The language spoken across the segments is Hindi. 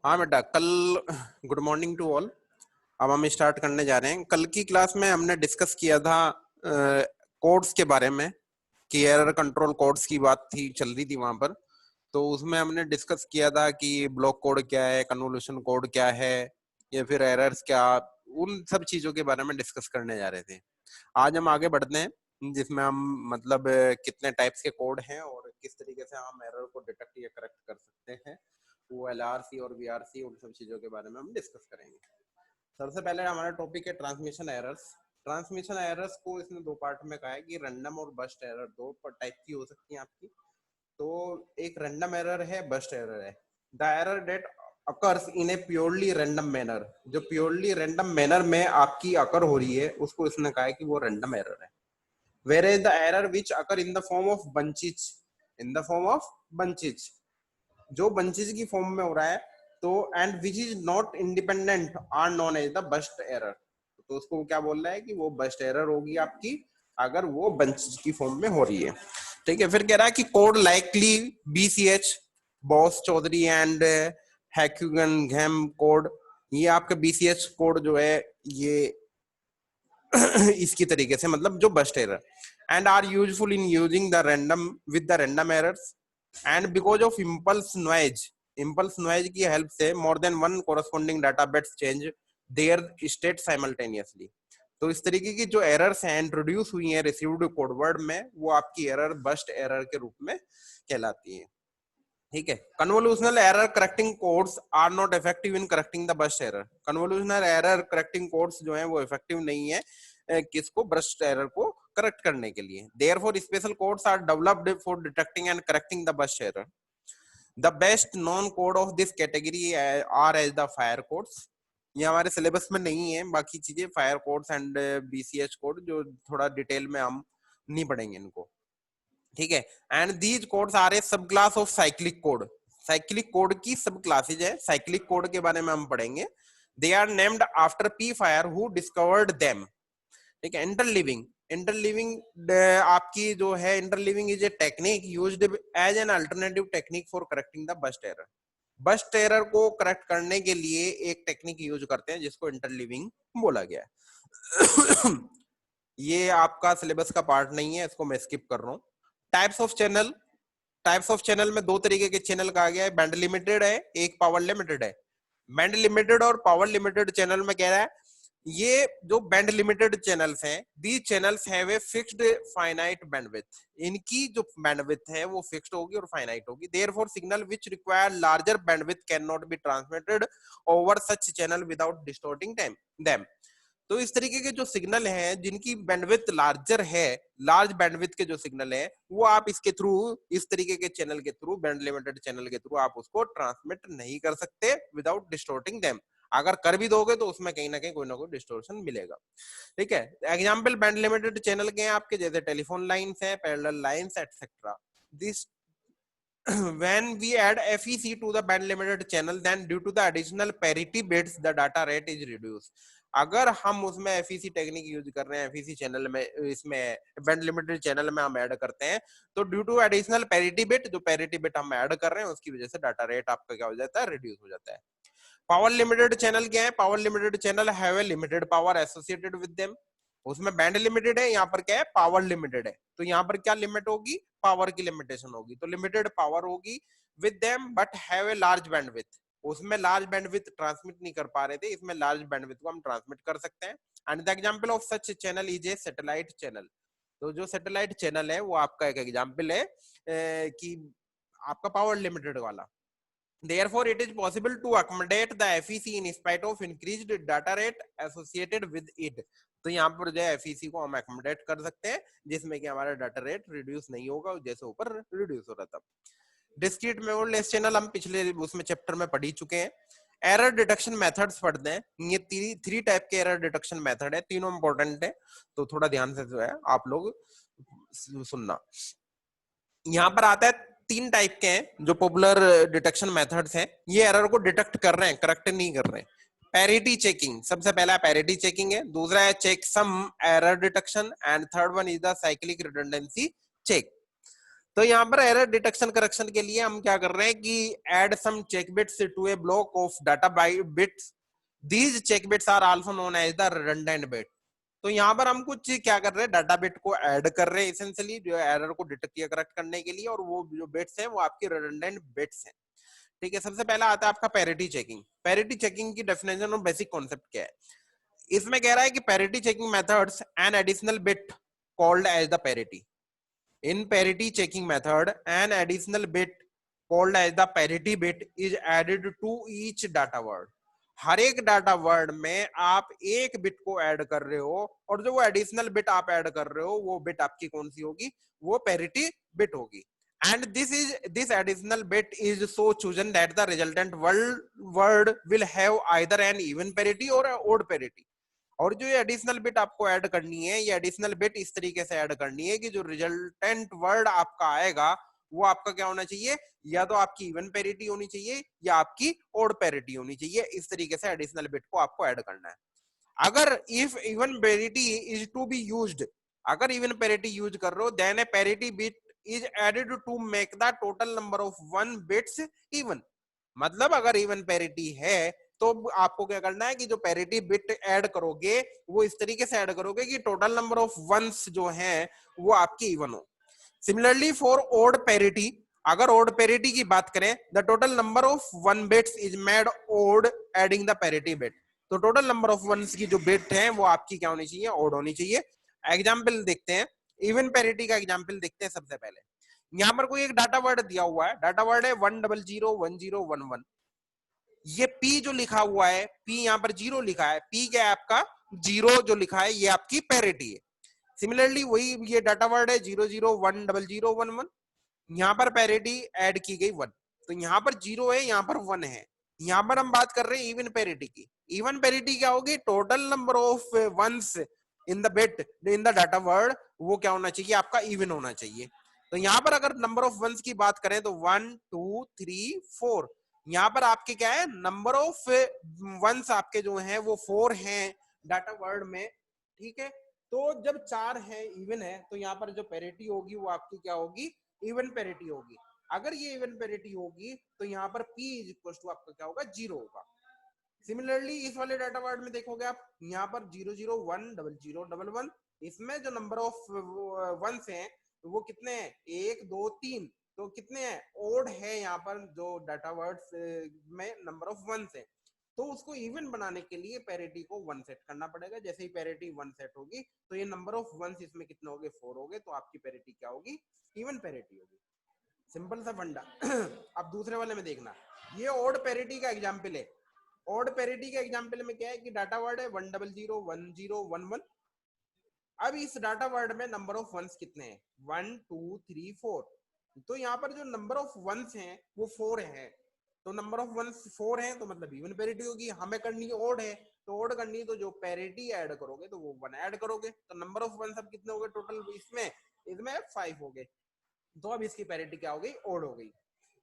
हाँ बेटा, कल गुड मॉर्निंग टू ऑल। अब हम स्टार्ट करने जा रहे हैं। कल की क्लास में हमने डिस्कस किया था कोड्स के बारे में, कि एरर कंट्रोल कोड्स की बात थी, चल रही थी वहां पर। तो उसमें हमने डिस्कस किया था कि ब्लॉक कोड क्या है, कन्वोल्यूशन कोड क्या है, या फिर एरर्स क्या, उन सब चीजों के बारे में डिस्कस करने जा रहे थे। आज हम आगे बढ़ते हैं, जिसमें हम मतलब कितने टाइप्स के कोड हैं और किस तरीके से हम एरर को डिटेक्ट या करेक्ट कर सकते हैं, वो एलआरसी और वीआरसी, उन सब चीजों के बारे में हम डिस्कस करेंगे। सबसे पहले हमारा टॉपिक है ट्रांसमिशन एरर्स। ट्रांसमिशन एरर्स को इसने दो पार्ट में कहा है कि रैंडम और बस्ट एरर दो टाइप की हो सकती है आपकी। तो एक रैंडम एरर है, बस्ट एरर है। The error date occurs in A purely random manner, जो प्योरली रैंडम मैनर में आपकी अकर हो रही है उसको इसने कहा है कि वो रैंडम एरर है। Whereas the error which occur in the form of bunches, in the form of bunches, जो bunches की फॉर्म में हो रहा है, तो and which is not independent are known as the burst error। तो उसको क्या बोल रहा है कि वो burst error होगी आपकी अगर वो bunches की फॉर्म में हो रही है। ठीक है, फिर कह रहा है कि code likely BCH, Bose Chaudhuri and Hocquenghem code, ये आपका BCH कोड जो है ये इसकी तरीके से, मतलब जो burst error, and are useful in using the random with the random errors and because of impulse noise की हेल्प से more than one corresponding data bits change their state simultaneously. तो इस तरीके की जो एरर्स हैं इंट्रोड्यूस हुई हैं रिसीव्ड कोडवर्ड में, वो आपकी एरर बस्ट एरर के रूप में कहलाती है। ठीक है, convolutional error correcting codes are not effective in correcting the burst error. Convolutional error correcting codes जो है वो इफेक्टिव नहीं है किसको, बस्ट एरर को करेक्ट करने के लिए। Therefore special codes are developed for detecting and correcting the burst error. The best known code of this category are as the fire codes. ये हमारे सिलेबस में नहीं है बाकी चीजें, fire codes and BCH code, जो थोड़ा डिटेल में हम नहीं पढ़ेंगे इनको। ठीक है, and these codes R A सब class of cyclic code. Cyclic code की सब क्लासेज है, साइक्लिक कोड के बारे में हम पढ़ेंगे। They are named after P Fire who discovered them. ठीक है, इंटरलिविंग, इंटरलिविंग आपकी जो है, interleaving is a technique used as an alternative technique for correcting the burst error. Burst error को करेक्ट करने के लिए एक टेक्निक यूज करते हैं जिसको इंटरलिविंग बोला गया है। ये आपका सिलेबस का पार्ट नहीं है, इसको मैं स्किप कर रहा हूँ। Types of channel, types of channel में दो तरीके के चैनल कहा गया है, बैंड लिमिटेड है, एक पावर लिमिटेड है। बैंड लिमिटेड और पावर लिमिटेड चैनल में कह रहा है, ये जो बैंड लिमिटेड चैनल्स हैं, these channels have a fixed finite bandwidth. इनकी जो बैंडविड्थ है वो फिक्स्ड होगी और फाइनाइट होगी। Therefore signal which require larger bandwidth can not be transmitted over such channel without distorting them. तो इस तरीके के जो सिग्नल हैं जिनकी बैंडविड्थ लार्जर है, लार्ज बैंडविड्थ के जो सिग्नल है, वो आप इसके थ्रू, इस तरीके के चैनल के थ्रू, बैंड लिमिटेड चैनल के थ्रू आप उसको ट्रांसमिट नहीं कर सकते विदाउट डिस्टोर्टिंग देम। अगर कर भी दोगे तो उसमें कहीं ना कहीं कोई ना कोई डिस्टोर्शन मिलेगा। ठीक है, एग्जाम्पल बैंड लिमिटेड चैनल के हैं आपके, जैसे टेलीफोन लाइन्स है, parallel lines etcetera. This when we add FEC to the band limited channel, then due to the additional parity bits the data rate is reduced। अगर हम उसमें FEC टेक्निक यूज कर रहे हैं, FEC चैनल में, इसमें बैंड लिमिटेड चैनल में हम ऐड करते हैं, तो due to additional parity bit, जो पैरिटी बिट हम ऐड कर रहे हैं उसकी वजह से डाटा रेट आपका क्या हो जाता है, रिड्यूस हो जाता है। पावर लिमिटेड चैनल क्या है, power limited channel have a limited power associated with them. उसमें बैंड लिमिटेड है, यहाँ पर क्या है, पावर लिमिटेड है। तो यहाँ पर क्या लिमिट होगी, पावर की लिमिटेशन होगी। तो लिमिटेड पावर होगी with them but have a large bandwidth. उसमें लार्ज बैंडविड्थ ट्रांसमिट नहीं कर पा रहे थे, इसमें लार्ज बैंडविड्थ को हम ट्रांसमिट कर सकते हैं। And the example of such channel is a satellite channel. तो जो सैटेलाइट चैनल है वो आपका एक एग्जांपल है कि आपका पावर लिमिटेड वाला। Therefore, it is possible to accommodate the FEC in spite of increased data rate associated with it। तो यहाँ पर जो है FEC को हम accommodate कर सकते हैं जिसमें कि हमारा डाटा रेट रिड्यूस नहीं होगा जैसे ऊपर रिड्यूस हो रहा था। डिस्क्रीट मेमोरीलेस चैनल हम पिछले उसमें चैप्टर में पढ़ ही चुके हैं। एरर डिटेक्शन मेथड्स पढ़ते हैं। ये थ्री टाइप के एरर डिटेक्शन मेथड है, तीनों इंपॉर्टेंट है, तो थोड़ा ध्यान से जो है आप लोग सुनना। यहाँ पर आता है तीन टाइप के हैं जो पॉपुलर डिटेक्शन मेथड्स हैं, ये एरर को डिटेक्ट कर रहे हैं, करेक्ट नहीं कर रहे हैं। पैरिटी चेकिंग, सबसे पहला पैरिटी चेकिंग है, दूसरा है checksum error detection, and third one is the cyclic redundancy check. तो यहाँ पर एरर डिटेक्शन करेक्शन के लिए हम क्या कर रहे हैं कि add some check bits to a block of data bits, these check bits are also known as the redundant bit. तो यहाँ पर हम कुछ क्या कर रहे हैं, डाटा बिट को ऐड कर रहे हैं एसेंशियली जो एरर को डिटेक्ट या करेक्ट करने के लिए, और वो जो बिट्स हैं वो आपके रिडंडेंट बिट्स हैं। ठीक है, सबसे पहला आता है आपका पैरिटी चेकिंग। पैरिटी चेकिंग की डेफिनेशन और बेसिक कॉन्सेप्ट क्या है, इसमें कह रहा है कि parity checking methods an additional bit called as the parity. In parity checking method, an additional bit called as the parity bit is added to each data word। हर एक डाटा वर्ड में आप एक बिट को ऐड कर रहे हो, और जो वो एडिशनल बिट आप ऐड कर रहे हो वो बिट आपकी कौन सी होगी, वो पैरिटी बिट होगी। And this additional bit is so chosen that the resultant word will have either an even parity और ओड पैरिटी। और जो ये एडिशनल बिट आपको ऐड करनी है, ये एडिशनल बिट इस तरीके से ऐड करनी है कि जो रिजल्टेंट वर्ड आपका आएगा वो आपका क्या होना चाहिए, या तो आपकी इवन पैरिटी होनी चाहिए या आपकी ओड पैरिटी होनी चाहिए। इस तरीके से एडिशनल बिट को आपको ऐड करना है। अगर if even parity is to be used, अगर इवन पैरिटी यूज कर रहे हो, then a parity bit is added to make the total number of one bits even. मतलब अगर इवन पैरिटी है तो आपको क्या करना है कि जो पैरिटी बिट ऐड करोगे वो इस तरीके से ऐड करोगे कि टोटल नंबर ऑफ वंस जो है वो आपकी इवन हो। सिमिलरली फॉर ओड पैरिटी, अगर ओड पैरिटी की बात करें, the total number of one bits is made odd adding the parity bit. तो टोटल नंबर ऑफ वंस की जो बिट है वो आपकी क्या होनी चाहिए, ओड होनी चाहिए। एग्जाम्पल देखते हैं, इवन पैरिटी का एग्जाम्पल देखते हैं। सबसे पहले यहाँ पर कोई एक डाटा वर्ड दिया हुआ है, डाटा वर्ड है 1001011। ये P जो लिखा हुआ है, P यहाँ पर जीरो लिखा है, P क्या है आपका, जीरो जो लिखा है ये आपकी पैरिटी है। सिमिलरली वही ये डाटा वर्ड है 0010011, यहाँ पर पैरिटी ऐड की गई 1, तो यहाँ पर जीरो है, यहाँ पर 1 है। यहाँ पर हम बात कर रहे हैं इवन पैरिटी की। इवन पैरिटी क्या होगी, total number of ones in the bit in the data word वो क्या होना चाहिए, आपका इवन होना चाहिए। तो यहाँ पर अगर नंबर ऑफ वंस की बात करें तो 1 2 3 4, यहाँ पर आपके क्या है, नंबर ऑफ वंस आपके जो हैं वो 4 हैं डाटा वर्ड में। ठीक है, तो जब 4 है इवन है तो यहाँ पर जो पैरिटी होगी वो आपकी क्या होगी, इवन पैरिटी होगी। अगर ये इवन पैरिटी होगी तो यहाँ पर P इज इक्वल टू आपका क्या होगा, 0 होगा। सिमिलरली इस वाले डाटा वर्ड में देखोगे आप, यहाँ पर 0010011, इसमें जो नंबर ऑफ वंस हैं वो कितने हैं, 1 2 3, तो कितने हैं, ओड है यहाँ पर जो डाटा वर्ड्स में नंबर ऑफ वंस है। तो उसको इवन बनाने के लिए पैरिटी को 1 सेट करना पड़ेगा। जैसे ही पैरिटी 1 सेट होगी तो ये नंबर ऑफ वंस इसमें कितने होंगे, 4 होंगे, तो आपकी पैरिटी क्या होगी, इवन पैरिटी होगी। सिंपल सा फंडा। अब दूसरे वाले में देखना, ये ओड पैरिटी का एग्जाम्पल है। ओड पैरिटी के एग्जाम्पल में क्या है कि डाटा वर्ड है 1001011। अब इस डाटा वर्ड में नंबर ऑफ वंस कितने हैं, 1 2 3 4, तो यहाँ पर जो नंबर ऑफ वंस हैं वो 4 हैं। तो नंबर ऑफ वंस 4 हैं तो मतलब इवन पैरिटी होगी। हमें करनी है ओड है, तो ओड करनी है तो जो पैरिटी ऐड करोगे तो वो 1 ऐड करोगे, तो नंबर ऑफ वंस अब कितने हो गए टोटल, इसमें 5 हो गए, तो अब इसकी पैरिटी क्या हो गई, ओड हो गई।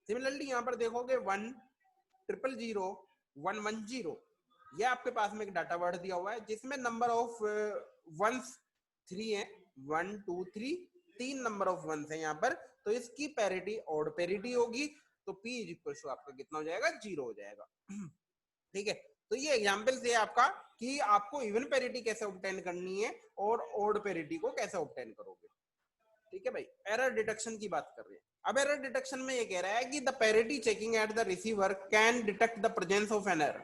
सिमिलरली यहाँ पर देखोगे 1000110, ये आपके पास में एक डाटा वर्ड दिया हुआ है जिसमें नंबर ऑफ वंस 3 है, 1 2 3, 3 नंबर ऑफ वंस है यहाँ पर, तो इसकी पैरिटी ओड पैरिटी होगी। तो P इज इक्वल टू आपका कितना हो जाएगा, 0 हो जाएगा। ठीक है, तो ये एग्जाम्पल से आपका कि आपको इवन पैरिटी कैसे ऑब्टेन करनी है और ओड पैरिटी को कैसे ऑब्टेन करोगे। ठीक है भाई, एरर डिटेक्शन की बात कर रहे हैं। अब एरर डिटेक्शन में ये कह रहा है कि the parity checking at the receiver can detect the presence of an error.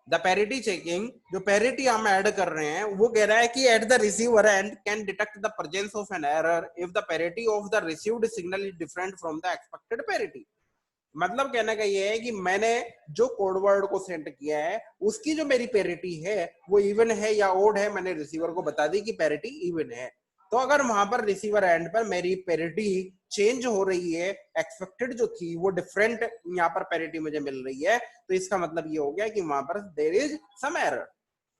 The parity checking, जो पैरिटी हम ऐड कर रहे हैं वो कह रहा है कि at the receiver and can detect the presence of an error if the parity of the received signal is different from the expected parity. मतलब कहने का ये है कि मैंने जो कोड वर्ड को सेंड किया है उसकी जो मेरी पैरिटी है वो इवन है या ओड है, मैंने रिसीवर को बता दी कि पैरिटी इवन है। तो अगर वहां पर रिसीवर एंड पर मेरी पैरिटी चेंज हो रही है, एक्सपेक्टेड जो थी वो डिफरेंट यहाँ पर पैरिटी मुझे मिल रही है, तो इसका मतलब ये हो गया कि वहां पर देयर इज सम एरर।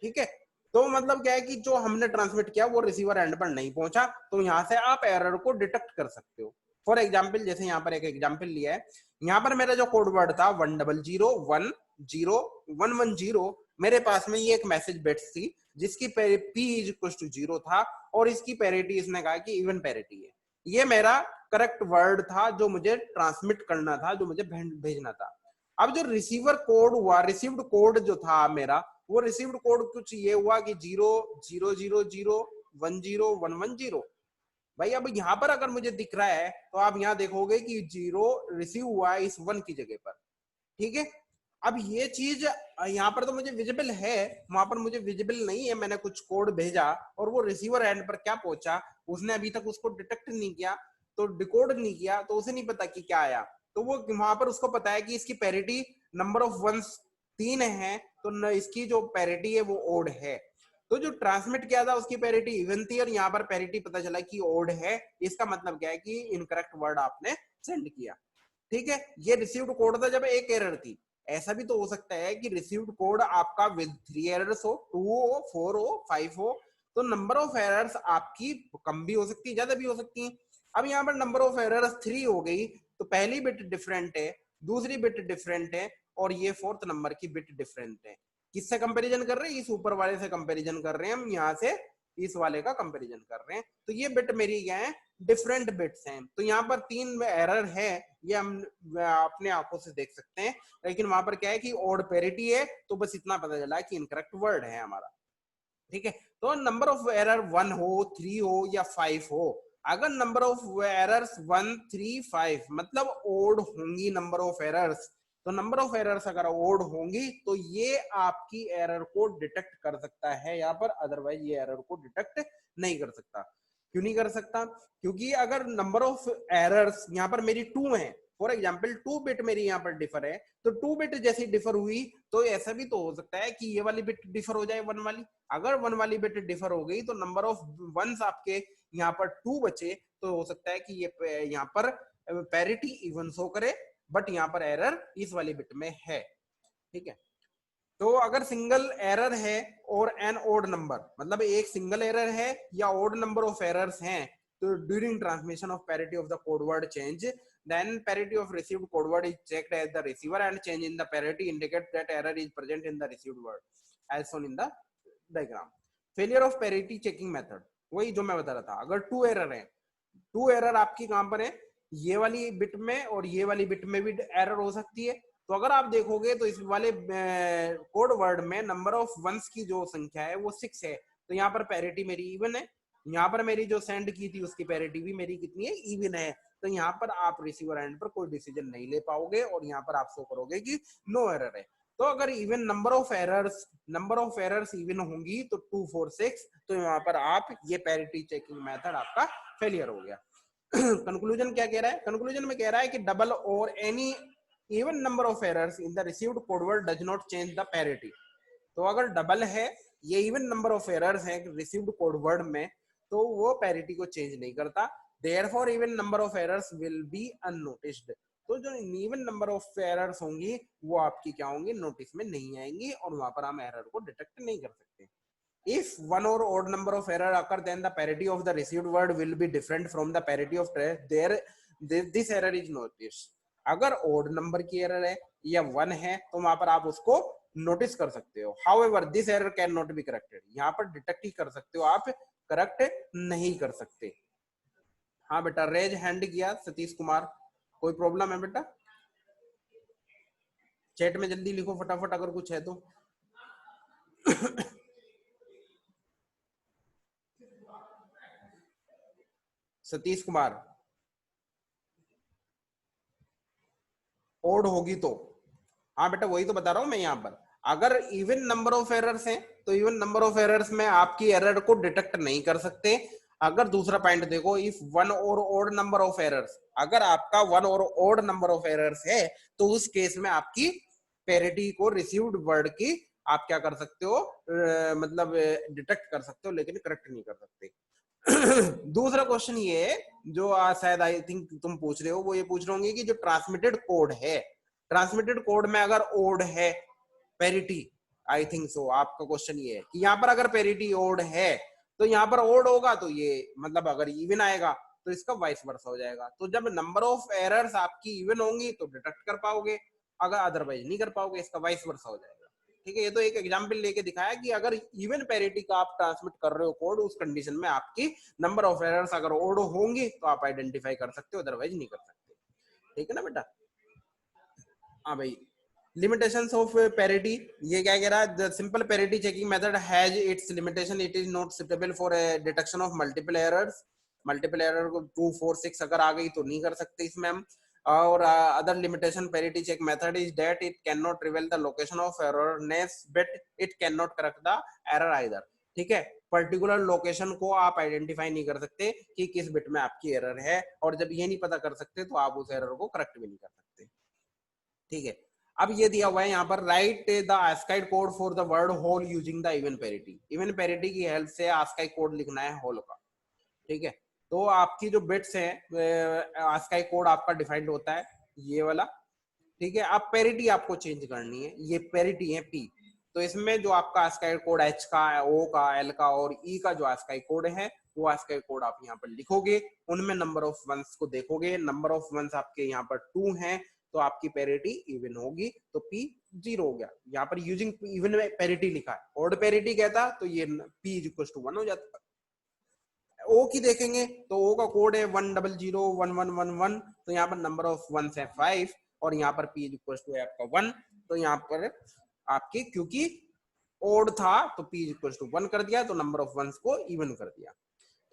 ठीक है, तो मतलब क्या है कि जो हमने ट्रांसमिट किया वो रिसीवर एंड पर नहीं पहुंचा, तो यहाँ से आप एरर को डिटेक्ट कर सकते हो। फॉर एग्जाम्पल, जैसे यहाँ पर एक एग्जाम्पल लिया है, यहाँ पर मेरा जो कोड वर्ड था 100101110, मेरे पास में ये एक मैसेज बिट्स थी जिसकी P इज इक्वल टू 0 था और इसकी पैरिटी इसने कहा कि इवन पैरिटी है। ये मेरा करेक्ट वर्ड था जो मुझे ट्रांसमिट करना था, जो मुझे भेजना था। अब जो रिसीवर कोड हुआ, रिसीव्ड कोड जो था मेरा, वो रिसीव्ड कोड कुछ ये हुआ कि 000010110। भाई अब यहाँ पर अगर मुझे दिख रहा है तो आप यहाँ देखोगे कि 0 रिसीव हुआ है इस 1 की जगह पर, ठीक है। अब ये चीज यहाँ पर तो मुझे विजिबल है, वहां पर मुझे विजिबल नहीं है। मैंने कुछ कोड भेजा और वो रिसीवर एंड पर क्या पहुंचा, उसने अभी तक उसको डिटेक्ट नहीं किया, तो डिकोड नहीं किया, तो उसे नहीं पता कि क्या आया। तो वो वहां पर उसको पता है कि इसकी पैरिटी नंबर ऑफ वंस 3 है, तो इसकी जो पैरिटी है वो ओड है। तो जो ट्रांसमिट किया था उसकी पैरिटी इवन थी, और यहाँ पर पैरिटी पता चला कि ओड है। इसका मतलब क्या है कि इनकरेक्ट वर्ड आपने सेंड किया, ठीक है। ये रिसीव्ड कोड था जब एक एरर थी। ऐसा भी तो हो सकता है कि रिसीव्ड कोड आपका विद 3 एरर्स हो, 2 हो, 4 हो, 5 हो, तो नंबर ऑफ एरर्स आपकी कम भी हो सकती है, ज्यादा भी हो सकती है। अब यहाँ पर नंबर ऑफ एरर्स 3 हो गई, तो पहली बिट डिफरेंट है, दूसरी बिट डिफरेंट है, और ये 4th नंबर की बिट डिफरेंट है। किससे कंपैरिजन कर रहे हैं? इस ऊपर वाले से कंपैरिजन कर रहे हैं हम, यहाँ से इस वाले का कंपैरिजन कर रहे हैं। तो ये बिट मेरी क्या है? डिफरेंट बिट्स हैं। तो यहाँ पर 3 एरर है, ये हम अपने आंखों से देख सकते हैं, लेकिन वहां पर क्या है कि ऑड पैरिटी है, तो बस इतना पता चला कि इनकरेक्ट वर्ड है हमारा, ठीक है। तो नंबर ऑफ एरर 1 हो, 3 हो या 5 हो, अगर नंबर ऑफ एरर्स 1, 3, 5 मतलब ओड होंगी नंबर ऑफ एरर्स, तो नंबर ऑफ एरर्स अगर ओड होंगी तो ये आपकी एरर को डिटेक्ट कर सकता है यहाँ पर, अदरवाइज ये एरर को डिटेक्ट नहीं कर सकता। क्यों नहीं कर सकता? क्योंकि अगर नंबर ऑफ एरर्स यहाँ पर मेरी 2 है, फॉर एग्जाम्पल 2 बिट मेरी यहाँ पर डिफर है, तो 2 बिट जैसी डिफर हुई तो ऐसा भी तो हो सकता है कि ये वाली बिट डिफर हो जाए 1 वाली। अगर 1 वाली बिट डिफर हो गई तो नंबर ऑफ वंस आपके यहाँ पर 2 बचे, तो हो सकता है कि ये यहाँ पर पैरिटी इवन शो करे, बट यहाँ पर एरर इस वाली बिट में है, ठीक है। तो अगर सिंगल एरर है और एन ओड नंबर, मतलब एक सिंगल एरर है या ओड नंबर ऑफ एरर्स हैं, तो during transmission of parity of the code word change, then parity of received code word is checked at the receiver and change in the parity indicates that error is present in the received word as shown in the diagram. Failure of parity checking method, वही जो मैं बता रहा था। अगर 2 एरर है, 2 एरर आपकी कहां पर है? ये वाली बिट में और ये वाली बिट में भी एरर हो सकती है। तो अगर आप देखोगे तो इस वाले कोड वर्ड में नंबर ऑफ वंस की जो संख्या है वो 6 है, तो यहाँ पर पैरिटी मेरी इवन है। यहाँ पर मेरी जो सेंड की थी उसकी पैरिटी भी मेरी कितनी है? इवन है। तो यहाँ पर आप रिसीवर एंड पर कोई डिसीजन नहीं ले पाओगे और यहाँ पर आप शो करोगे कि नो एरर है। तो अगर even number of errors even होंगी तो 2, 4, 6, तो यहाँ पर आप ये पैरिटी चेकिंग मेथड आपका फेलियर हो गया। कंक्लूजन क्या कह रहा है? कंक्लूजन में कह रहा है कि डबल और any even number of errors in the received code word does not change the parity. तो अगर डबल है, ये इवन नंबर ऑफ एरर्स है रिसीव्ड कोड वर्ड में, तो वो पैरिटी को चेंज नहीं करता। Therefore, even number of errors will be unnoticed. तो जो इवन नंबर ऑफ एरर्स होंगी वो आपकी क्या होंगी? नोटिस में नहीं आएंगी, और वहां पर हम एरर को डिटेक्ट नहीं कर सकते। If one or odd number of error occur, then the parity of the received word will be different from the parity of there. This error is noticed. अगर odd number की error है या 1 है तो वहां पर आप उसको नोटिस कर सकते हो। However, this error cannot be corrected. यहाँ पर डिटेक्ट ही कर सकते हो आप, करेक्ट नहीं कर सकते। हाँ बेटा, रेज हैंड किया सतीश कुमार, कोई प्रॉब्लम है बेटा? चैट में जल्दी लिखो फटाफट अगर कुछ है तो। सतीश कुमार, ओड होगी तो? हाँ बेटा, वही तो बता रहा हूं मैं। यहाँ पर अगर इवन नंबर ऑफ एरर्स हैं तो इवन नंबर ऑफ एरर्स में आपकी एरर को डिटेक्ट नहीं कर सकते। अगर दूसरा पॉइंट देखो, इफ वन और ओड नंबर ऑफ एरर्स, अगर आपका 1 और ओड नंबर ऑफ एरर्स है तो उस केस में आपकी पैरिटी को रिसीव्ड वर्ड की आप क्या कर सकते हो? मतलब डिटेक्ट कर सकते हो, लेकिन करेक्ट नहीं कर सकते। दूसरा क्वेश्चन ये जो शायद आई थिंक तुम पूछ रहे हो, वो ये पूछ रहे होंगे कि जो ट्रांसमिटेड कोड है, ट्रांसमिटेड कोड में अगर ओड है पैरिटी, आई थिंक सो आपका क्वेश्चन ये है कि यहाँ पर अगर पैरिटी ओड है तो यहाँ पर ओड होगा तो ये मतलब अगर इवन आएगा तो इसका वाइस वर्सा हो जाएगा। तो जब नंबर ऑफ एरर्स आपकी इवन होंगी तो डिटेक्ट कर पाओगे, अगर अदरवाइज नहीं कर पाओगे, इसका वाइस वर्सा हो जाएगा, ठीक है, ये तो एक एग्जांपल लेके दिखाया कि अगर इवन पैरिटी का आप ट्रांसमिट कर रहे हो कोड, उस कंडीशन में आपकी नंबर ऑफ एरर्स अगर ओड होंगी तो आप आइडेंटिफाई कर सकते हो, अदरवाइज नहीं कर सकते। ठीक है ना बेटा? हाँ भाई, limitations of parity, ये क्या कह रहा है? The simple parity checking method has its limitation. It is not suitable for a detection of multiple errors. Multiple error को 2 4 6 अगर आ गई तो नहीं कर सकते इसमें हम। और other limitation parity check method is that it can not reveal the location of errors but it can not correct the error either. ठीक है, पर्टिकुलर लोकेशन को आप आइडेंटिफाई नहीं कर सकते कि किस बिट में आपकी एरर है, और जब ये नहीं पता कर सकते तो आप उस एरर को करेक्ट भी नहीं कर सकते। ठीक है, अब ये दिया हुआ है यहाँ पर, write the ASCII code for the word whole using the even parity. Even parity की हेल्प से ASCII कोड लिखना है होल का। ठीक है, तो आपकी जो बिट्स हैं ASCII कोड आपका डिफाइंड होता है ये वाला। ठीक है, अब पैरिटी आपको चेंज करनी है, ये पैरिटी है P, तो इसमें जो आपका ASCII कोड H का, O का, L का और E का जो ASCII कोड है, वो ASCII कोड आप यहाँ पर लिखोगे, उनमें नंबर ऑफ वंस को देखोगे, नंबर ऑफ वंस आपके यहाँ पर 2 हैं तो आपकी पैरिटी इवन होगी, तो P 0 हो गया। यहाँ पर यूजिंग इवन में पैरिटी लिखा है, ऑड पैरिटी कहता तो ये P इज इक्वल टू 1 हो जाता। ओ की देखेंगे तो ओ का कोड है 1001111, तो यहाँ पर नंबर ऑफ वंस है 5 और यहाँ पर P इज इक्वल टू है आपका 1, तो यहाँ पर आपकी क्योंकि ओड था तो P इज इक्वल टू 1 कर दिया, तो नंबर ऑफ वंस को इवन कर दिया।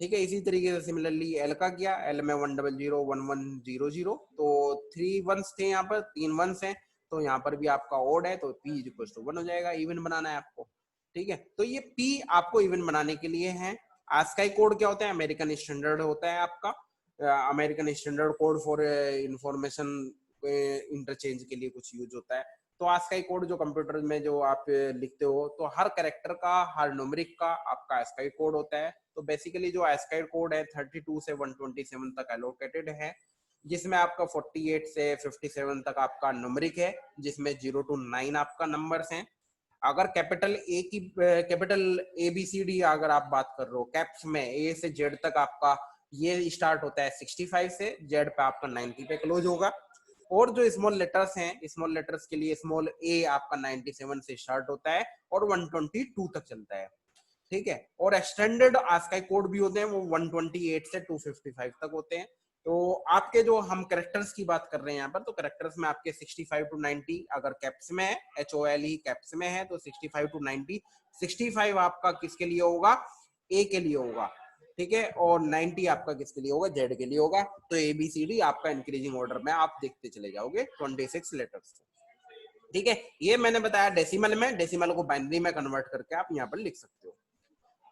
ठीक है, इसी तरीके से सिमिलरली एल का किया, एल में 1001100, तो 3 वंस थे यहाँ पर, 3 वंस हैं, तो यहाँ पर भी आपका ओड है तो P इज इक्वल टू 1 हो जाएगा, इवन बनाना है आपको। ठीक है, तो ये P आपको इवन बनाने के लिए है। ASCII कोड क्या होता है? अमेरिकन स्टैंडर्ड होता है आपका, American standard code for information interchange के लिए कुछ यूज होता है। तो ASCII कोड जो कंप्यूटर में जो आप लिखते हो, तो हर कैरेक्टर का, हर न्यूमेरिक का आपका ASCII कोड होता है। तो बेसिकली जो ASCII कोड है 32 से 127 तक एलोकेटेड है, जिसमें आपका 48 से 57 तक आपका न्यूमेरिक है, जिसमें 0 to 9 आपका नंबर्स हैं। अगर कैपिटल ABCD अगर आप बात कर रहे हो कैप्स में, A से Z तक आपका ये स्टार्ट होता है 65 से, Z पे आपका 90 पे क्लोज होगा। और जो स्मॉल लेटर्स हैं, स्मॉल लेटर्स के लिए स्मॉल a आपका 97 से स्टार्ट होता है और 122 तक चलता है। ठीक है, और एक्सटेंडेड ASCII कोड भी होते हैं, वो 128 से 255 तक होते हैं। तो आपके जो हम कैरेक्टर्स की बात कर रहे हैं यहाँ पर, तो कैरेक्टर्स में आपके 65 to 90 अगर कैप्स में है, HOLE कैप्स में है, तो 65 to 90, 65 आपका किसके लिए होगा? A के लिए होगा। ठीक है, और 90 आपका किसके लिए होगा? Z के लिए होगा। तो ABCD आपका इंक्रीजिंग ऑर्डर में आप देखते चले जाओगे 26 लेटर्स। ठीक है, ये मैंने बताया डेसिमल में, डेसिमल को बाइनरी में कन्वर्ट करके आप यहाँ पर लिख सकते हो।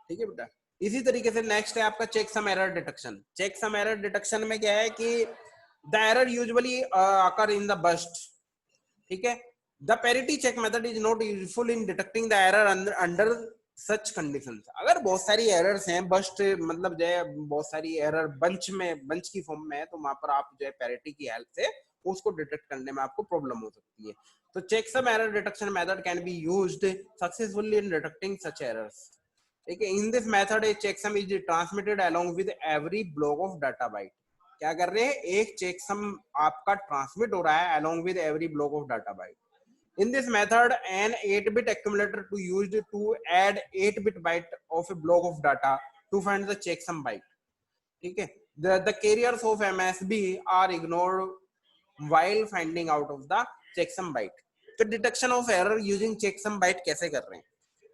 ठीक है बेटा, इसी तरीके से नेक्स्ट है आपका checksum error detection. Checksum error detection में क्या है कि the error usually occur in the burst. ठीक है, the parity check method is not useful in detecting the error under such conditions. अगर बहुत सारी एरर्स हैं, बस्ट मतलब जो है बहुत सारी एरर बंच में, बंच की फॉर्म में है, तो वहां पर आप जो है पैरिटी की हेल्प से उसको डिटेक्ट करने में आपको प्रॉब्लम हो सकती है। तो checksum error detection method can be used successfully in detecting such errors. ठीक है, in this method a checksum is transmitted along with every block of data byte. क्या कर रहे हैं? एक चेकसम आपका ट्रांसमिट हो रहा है along with every block of data byte. In this method, an 8-bit accumulator to used to add 8-bit byte of a block of data to find the checksum byte. ठीक है, the carriers of MSB are ignored while finding out of the checksum byte. तो detection of error using checksum byte कैसे कर रहे हैं?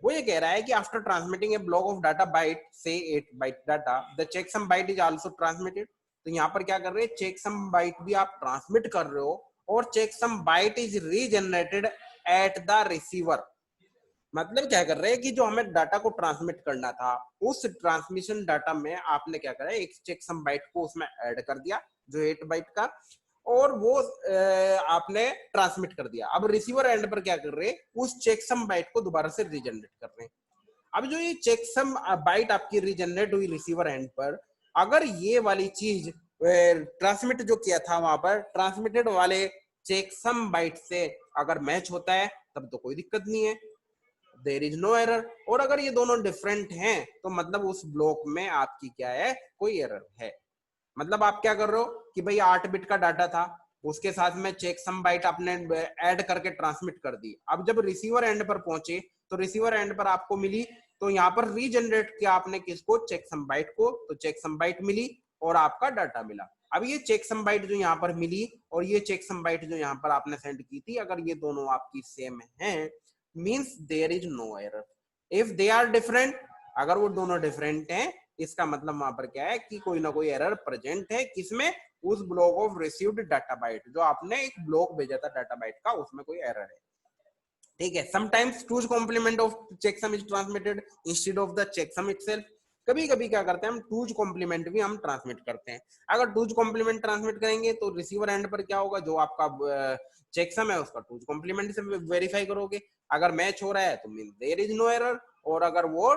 वो ये कह रहा है कि after transmitting a block of data byte से 8 byte data, the checksum byte is also transmitted. तो यहाँ पर क्या कर रहे हैं? checksum byte भी आप ट्रांसमिट कर रहे हो और checksum byte is regenerated at the receiver। मतलब क्या कर रहे हैं कि जो हमें डाटा को ट्रांसमिट करना था, उस ट्रांसमिशन डाटा में आपने क्या करा, एक checksum byte को उसमें ऐड कर दिया जो 8 बाइट का, और वो आपने ट्रांसमिट कर दिया। अब रिसीवर एंड पर क्या कर रहे हैं? उस checksum byte को दोबारा से रीजनरेट कर रहे हैं। अब जो ये checksum byte आपकी रीजनरेट हुई रिसीवर एंड पर, अगर ये वाली चीज ट्रांसमिट जो किया था वहां पर, ट्रांसमिटेड वाले checksum byte से अगर मैच होता है तब तो कोई दिक्कत नहीं है, देयर इज नो एरर। और अगर ये दोनों डिफरेंट हैं तो मतलब उस ब्लॉक में आपकी क्या है? कोई एरर है। मतलब आप क्या कर रहे हो कि भाई 8 बिट का डाटा था, उसके साथ में चेक सम बाइट आपने ऐड करके ट्रांसमिट कर दी। अब जब रिसीवर एंड पर पहुंचे तो रिसीवर एंड पर आपको मिली, तो यहाँ पर रीजनरेट किया आपने किसको, चेक सम बाइट को, तो चेक सम बाइट मिली और आपका डाटा मिला। अब ये चेक सम बाइट जो यहाँ पर मिली और ये चेक सम बाइट जो यहाँ पर आपने सेंड की थी, अगर ये दोनों आपकी सेम हैं, means there is no error. If they are different, अगर वो दोनों डिफरेंट हैं, इसका मतलब वहां पर क्या है कि कोई ना कोई एरर प्रेजेंट है, किसमें, उस block of received data byte, जो आपने एक ब्लॉक भेजा था डाटा बाइट का, उसमें कोई एरर है। ठीक है, sometimes two's complement of checksum is transmitted instead of the checksum itself. कभी कभी क्या करते हैं हम, टूज कॉम्प्लीमेंट भी हम ट्रांसमिट करते हैं। अगर टूज कॉम्प्लीमेंट ट्रांसमिट करेंगे तो रिसीवर एंड पर क्या होगा, जो आपका चेकसम है उसका टूज कॉम्प्लीमेंट से वेरीफाई करोगे, अगर मैच हो रहा है तो mean there is no error, और अगर वो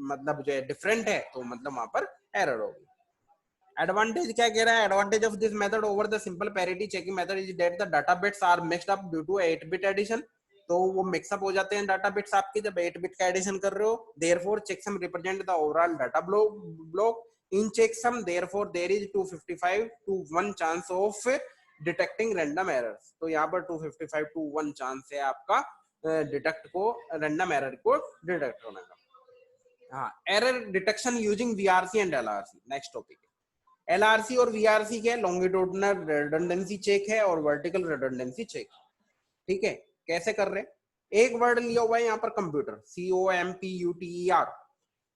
मतलब जो है डिफरेंट है तो मतलब वहां पर एरर होगी। एडवांटेज क्या कह रहा है, advantage of this method over the simple parity checking method is that the data bits are mixed up due to 8 bit addition. तो वो मिक्सअप हो जाते हैं डाटा बिट्स आपके जब 8 बिट का एडिशन कर रहे हो। Therefore checksum represent the overall data block in checksum, therefore there is 255 to 1 chance of detecting random errors. तो यहाँ पर 255 to 1 चांस है आपका डिटेक्ट को, रैंडम एरर को डिटेक्ट होने का। हाँ, error detection using VRC and LRC, next topic है। एलआरसी और वीआरसी क्या है, लॉन्गिट्यूडिनल रिडंडेंसी चेक है और वर्टिकल रिडंडेंसी चेक। ठीक है, कैसे कर रहे हैं, एक वर्ड लिया हुआ है यहाँ पर कंप्यूटर, COMPUTER।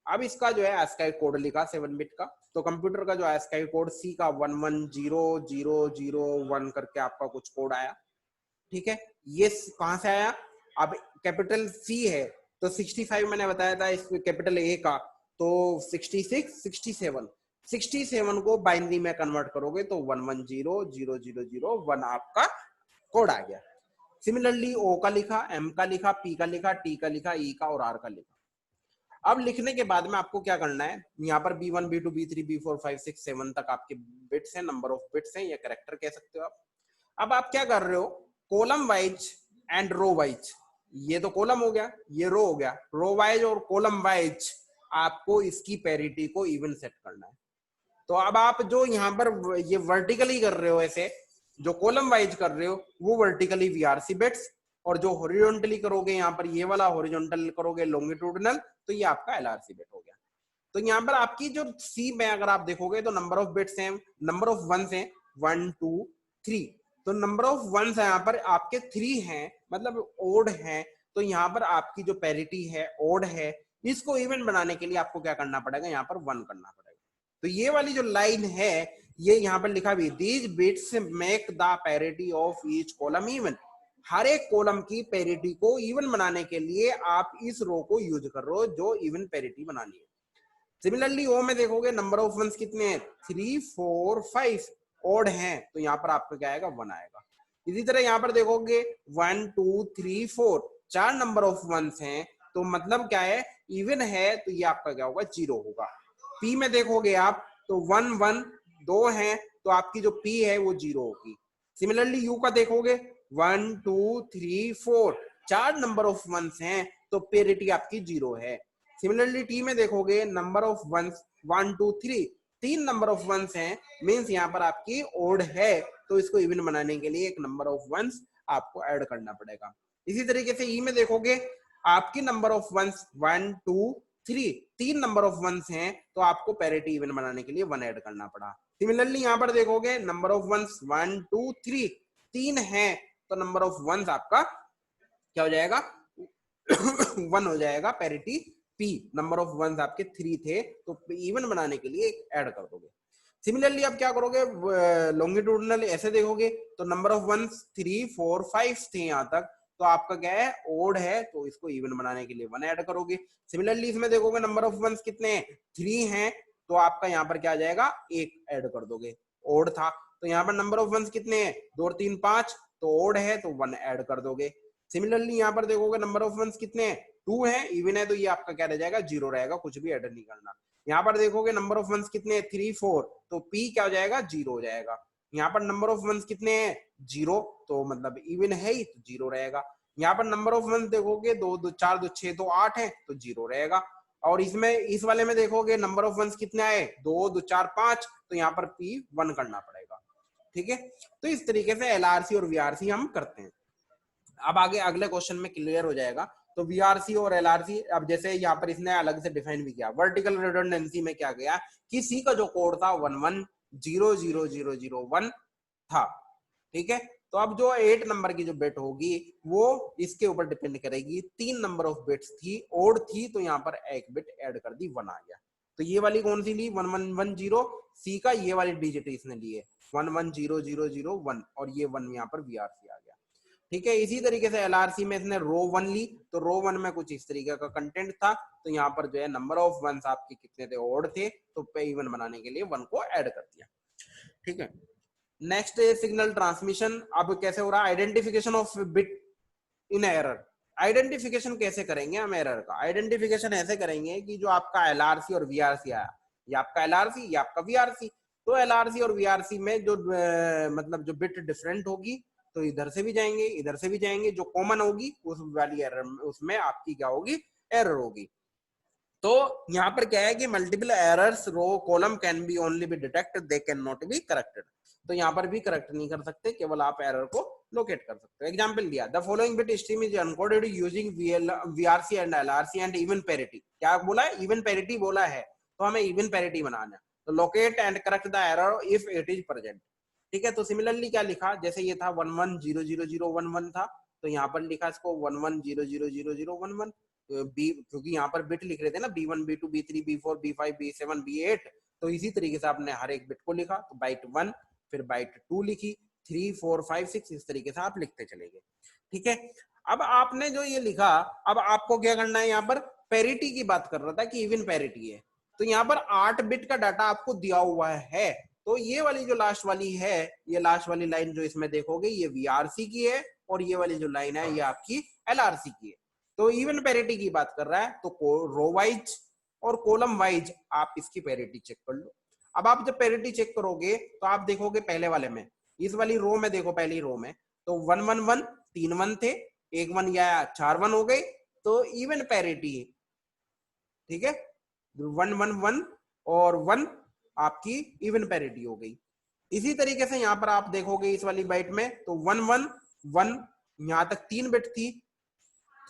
अब इसका जो है ASCII कोड लिखा 7 बिट का, तो कंप्यूटर का जो ASCII कोड C का 110001 करके आपका कुछ कोड आया। ठीक है, ये कहां से आया, अब कैपिटल C है तो 65 मैंने बताया था, इस कैपिटल A का तो 66 67 को बाइनरी में कन्वर्ट करोगे तो 11000001 आपका कोड आ गया। सिमिलरली O का लिखा, M का लिखा, P का लिखा, T का लिखा, E का और R का लिखा। अब लिखने के बाद में आपको क्या करना है, यहाँ पर B1 B2 B3 B4 5 6 7 तक आपके बिट्स हैं, नंबर ऑफ बिट्स हैं या कैरेक्टर कह सकते हो आप। अब आप क्या कर रहे हो, column wise and row wise, ये तो कॉलम हो गया, ये रो हो गया, रो वाइज और कॉलम वाइज आपको इसकी पैरिटी को इवन सेट करना है। तो अब आप जो यहाँ पर ये वर्टिकली कर रहे हो, ऐसे जो कॉलम वाइज कर रहे हो वो वर्टिकली वीआरसी बिट्स, और जो हॉरिजॉन्टली करोगे यहाँ पर ये वाला हॉरिजॉन्टल करोगे लॉन्गिट्यूडिनल, तो ये आपका एलआरसी बिट हो गया। तो यहाँ पर आपकी जो सी में अगर आप देखोगे तो नंबर ऑफ बिट्स हैं, नंबर ऑफ वंस हैं 1 2 3, तो नंबर ऑफ वंस यहाँ पर आपके 3 हैं, मतलब ओड है। तो यहाँ पर आपकी जो पैरिटी है ओड है, इसको इवन बनाने के लिए आपको क्या करना पड़ेगा, यहाँ पर 1 करना पड़ेगा। तो ये वाली जो लाइन है ये यहाँ पर लिखा भी, these bits make the parity of each column even. हर एक कॉलम की पैरिटी को इवन बनाने के लिए आप इस रो को यूज कर रहे हो जो इवन पैरिटी बनानी है। सिमिलरली ओ में देखोगे नंबर ऑफ वंस कितने हैं, 3 4 5, ओड हैं तो यहाँ पर आपका क्या आएगा, 1 आएगा। इसी तरह यहाँ पर देखोगे 1 2 3 4, 4 नंबर ऑफ वंस हैं, तो मतलब क्या है, इवन है तो ये आपका क्या होगा, 0 होगा। पी में देखोगे आप तो 1 1 2 हैं, तो आपकी जो पी है वो 0 होगी। सिमिलरली यू का देखोगे 1 2 3 4, 4 नंबर ऑफ वंस हैं तो पैरिटी आपकी 0 है। सिमिलरली टी में देखोगे number of ones 1 2 3, 3 number of ones हैं, मींस यहाँ पर आपकी ओड है, तो इसको इवन बनाने के लिए एक नंबर ऑफ वंस आपको ऐड करना पड़ेगा। इसी तरीके से ई में देखोगे आपकी number of ones 1 2 3, 3 number of ones हैं, तो आपको पैरिटी इवन बनाने के लिए 1 ऐड करना पड़ा। सिमिलरली यहाँ पर देखोगे नंबर ऑफ वंस 1 2 3, 3 हैं, तो नंबर ऑफ वंस आपका क्या हो जाएगा 1 हो जाएगा, parity P. Number of ones आपके 3 थे तो इवन बनाने के लिए एक ऐड कर दोगे। सिमिलरली आप क्या करोगे, लॉन्गिट्यूडिनल ऐसे देखोगे तो नंबर ऑफ वंस 3 4 5 थे यहाँ तक, तो आपका क्या है, ओड है, तो इसको इवन बनाने के लिए 1 ऐड करोगे। सिमिलरली इसमें देखोगे नंबर ऑफ वंस कितने हैं, 3 हैं, तो आपका यहाँ पर क्या आ जाएगा, 1 ऐड कर दोगे, ओड था। तो यहाँ पर नंबर ऑफ वंस कितने हैं, 2 3 5, तो ओड है तो 1 ऐड कर दोगे। सिमिलरली यहाँ पर देखोगे नंबर ऑफ वंस कितने हैं, 2 है, इवन है, तो ये आपका क्या रह जाएगा, 0 रहेगा, कुछ भी ऐड नहीं करना। यहाँ पर देखोगे नंबर ऑफ वंस कितने हैं, 3 4, तो पी क्या हो जाएगा, 0 हो जाएगा। यहाँ पर नंबर ऑफ वंस कितने हैं, 0, तो मतलब इवन है ही, तो 0 रहेगा। यहाँ पर नंबर ऑफ वंस देखोगे 2 2 4 2 6 तो 8 है, तो 0 रहेगा। और इसमें इस वाले में देखोगे नंबर ऑफ वंस कितने आए, 2 2 4 5, तो यहाँ पर पी 1 करना पड़ेगा। ठीक है, तो इस तरीके से एलआरसी और वीआरसी हम करते हैं। अब आगे अगले क्वेश्चन में क्लियर हो जाएगा। तो वीआरसी और एलआरसी, अब जैसे यहाँ पर इसने अलग से डिफाइन भी किया, वर्टिकल रिडंडेंसी में क्या गया कि सी का जो कोड था 11000001 था, ठीक है। तो अब जो 8 नंबर की जो बिट होगी वो इसके ऊपर डिपेंड करेगी, 3 नंबर ऑफ बिट्स थी, ओड थी, तो यहाँ पर एक बिट ऐड कर दी, 1 आ गया। तो ये वाली कौन सी ली, 1110, सी का ये वाली डिजिट इसने लिए 110001 और ये 1 यहाँ पर वीआरसी आ गया, ठीक है। इसी तरीके से एलआरसी में इसने रो 1 ली, तो रो 1 में कुछ इस तरीके का कंटेंट था, तो यहाँ पर जो है नंबर ऑफ वंस आपके कितने थे, ओड थे, तो पे इवन बनाने के लिए 1 को ऐड कर दिया, ठीक है। Next signal transmission. अब कैसे हो रहा है, identification of bit in error. Identification कैसे करेंगे हम एरर का, आइडेंटिफिकेशन ऐसे करेंगे कि जो आपका एलआरसी और वीआरसी आया, ये आपका एलआरसी, ये आपका वीआरसी, तो एलआरसी और वीआरसी में जो मतलब जो बिट डिफरेंट होगी तो इधर से भी जाएंगे, इधर से भी जाएंगे, जो कॉमन होगी उस वाली एरर उसमें आपकी क्या होगी, एरर होगी। तो यहाँ पर क्या है कि multiple errors row column can be only be detected, they can not be corrected. तो यहाँ पर भी करेक्ट नहीं कर सकते, केवल आप एरर को लोकेट कर सकते हो। एग्जांपल दिया, the following bit stream is encoded using VRC and LRC and even parity. क्या बोला है, इवन पैरिटी बोला है, तो हमें इवन पैरिटी बनाना है। तो locate and correct the error if it is present, ठीक है। तो सिमिलरली क्या लिखा, जैसे ये था 11000011 था, तो यहाँ पर लिखा इसको 11000011 बी, क्योंकि यहाँ पर बिट लिख रहे थे ना, B1 B2 B3 B4 B5 B7 B8, तो इसी तरीके से आपने हर एक बिट को लिखा। तो बाइट 1, फिर बाइट 2 लिखी, 3 4 5 6, इस तरीके से आप लिखते चलेंगे, ठीक है। अब आपने जो ये लिखा, अब आपको क्या करना है, यहाँ पर पैरिटी की बात कर रहा था कि इवन पैरिटी है, तो यहाँ पर 8 बिट का डाटा आपको दिया हुआ है, तो ये वाली जो लास्ट वाली है, ये लास्ट वाली लाइन जो इसमें देखोगे ये वीआरसी की है, और ये वाली जो लाइन है ये आपकी एलआरसी की है। तो इवन पैरिटी की बात कर रहा है, तो रो वाइज और कॉलम वाइज आप इसकी पैरिटी चेक कर लो। अब आप जब पैरिटी चेक करोगे तो आप देखोगे पहले वाले में, इस वाली रो में देखो, पहली रो में तो 111 3 1 थे, एक 1 या 4 1 हो गए, तो इवन पैरिटी, ठीक है। 111 और 1 आपकी इवन पैरिटी हो गई। इसी तरीके से यहाँ पर आप देखोगे इस वाली बाइट में, तो 111 यहाँ तक 3 बिट थी,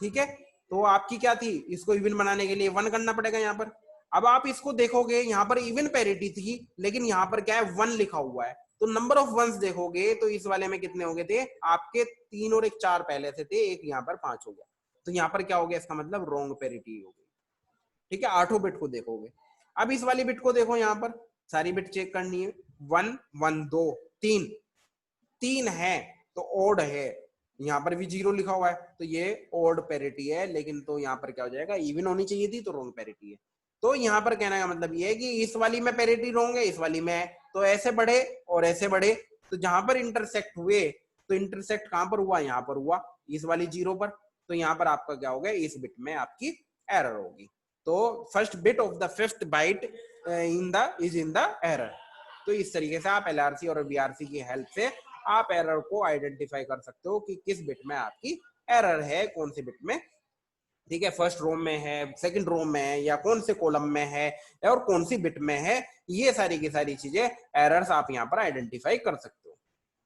ठीक है। तो आपकी क्या थी, इसको इवन बनाने के लिए 1 करना पड़ेगा यहाँ पर। अब आप इसको देखोगे, यहाँ पर इवन पैरिटी थी, लेकिन यहाँ पर क्या है, 1 लिखा हुआ है, तो नंबर ऑफ वंस देखोगे तो इस वाले में कितने हो गए थे आपके, 3 और 1 4 पहले से थे, एक यहाँ पर 5 हो गया, तो यहाँ पर क्या हो गया, इसका मतलब रॉन्ग पैरिटी हो गई, ठीक है। 8 बिट को देखोगे। अब इस वाली बिट को देखो, यहाँ पर सारी बिट चेक करनी है, 1 1 2 3 3 है, तो ओड है, यहाँ पर भी 0 लिखा हुआ है, तो ये ओड पैरिटी है, लेकिन तो यहाँ पर क्या हो जाएगा, इवन होनी चाहिए थी, तो रॉन्ग पैरिटी है। तो यहाँ पर कहने का मतलब ये है कि इस वाली में पैरिटी रॉन्ग है, इस वाली में है, तो ऐसे बढ़े और ऐसे बढ़े, तो जहां पर इंटरसेक्ट हुए, तो इंटरसेक्ट कहां पर हुआ, यहाँ पर हुआ, इस वाली 0 पर, तो यहाँ पर आपका क्या हो गया, इस बिट में आपकी एरर होगी। तो first bit of the fifth byte in the error. तो इस तरीके से आप एलआरसी और बीआरसी की हेल्प से आप एरर को आइडेंटिफाई कर सकते हो कि किस बिट में आपकी एरर है, कौन से बिट में, ठीक है, फर्स्ट रो में है, सेकंड रो में है, या कौन से कॉलम में है, और कौन सी बिट में है, ये सारी की सारी चीजें एरर्स आप यहाँ पर आइडेंटिफाई कर सकते हो।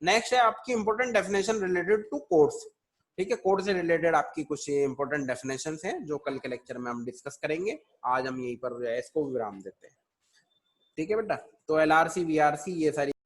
नेक्स्ट है आपकी important definition related to codes, ठीक है। कोड से रिलेटेड आपकी कुछ इंपॉर्टेंट डेफिनेशन हैं जो कल के लेक्चर में हम डिस्कस करेंगे, आज हम यहीं पर इसको विराम देते हैं, ठीक है बेटा। तो एलआरसी वीआरसी ये सारी